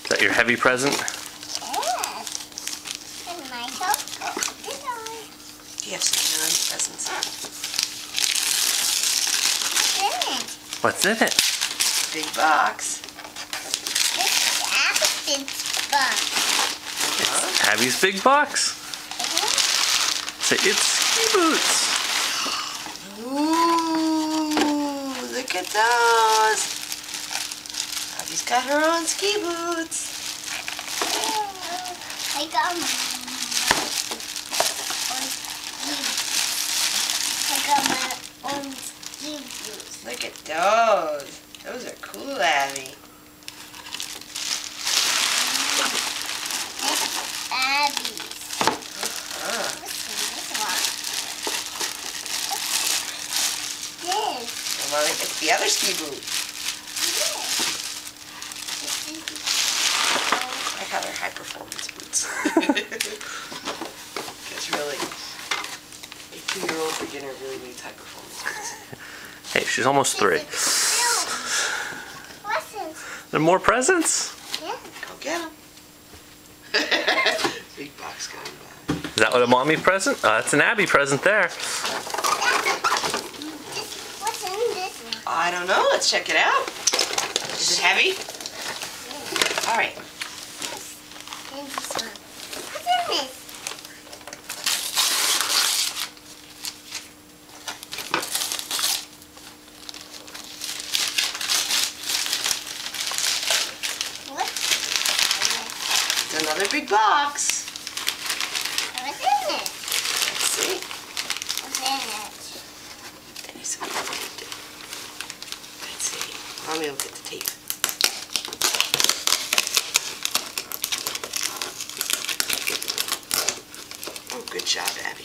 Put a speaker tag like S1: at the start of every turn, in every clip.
S1: Is that your heavy present?
S2: Yes. And Michael, goodbye.
S3: You have some nice presents.
S2: What's in it?
S1: What's in it?
S3: Big box.
S2: It's Abby's box.
S1: Abby's big box. Say it's ski boots.
S3: Ooh, look at those. Abby's got her own ski boots.
S2: I got my own ski boots.
S3: Look at those. Those are cool, Abby.
S2: It's Abby's.
S3: Huh.
S2: What's in this one? This.
S3: Well, it's the other ski boot. I got her high performance boots. It's really, a 2-year-old beginner really needs high performance boots.
S1: Hey, she's almost 3.
S2: Lessons.
S1: There more presents?
S2: Yeah.
S3: Go get them. Big box going by.
S1: Is that what a mommy present? That's an Abby present there.
S2: What's in this one?
S3: I don't know. Let's check it out. Is it heavy? All right.
S2: In this one. What's in this?
S3: It's another big box.
S2: What's in it?
S3: Let's see.
S2: What's in it?
S3: There's some tape. Let's see. Mommy will get the tape. Oh, good job, Abby.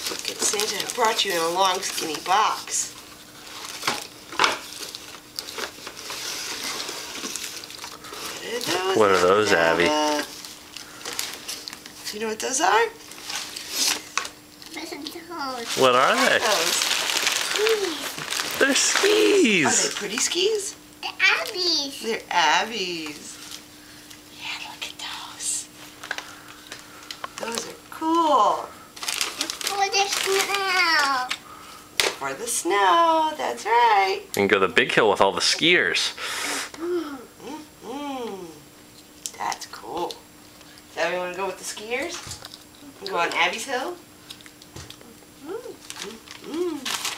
S3: Look at Santa brought you in a long, skinny box.
S1: What are those, Abby?
S3: Do you know what those are?
S2: What's in those?
S1: What are they?
S3: Those.
S1: They're
S3: Are
S1: skis.
S3: they pretty skis?
S2: The Abby's.
S3: They're Abby's. Yeah, look at those. Those are cool.
S2: For the snow.
S3: For the snow, that's right.
S1: You can go to the big hill with all the skiers.
S3: That's cool. So we want to go with the skiers? And go on Abby's hill?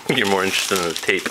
S1: You're more interested in the tape.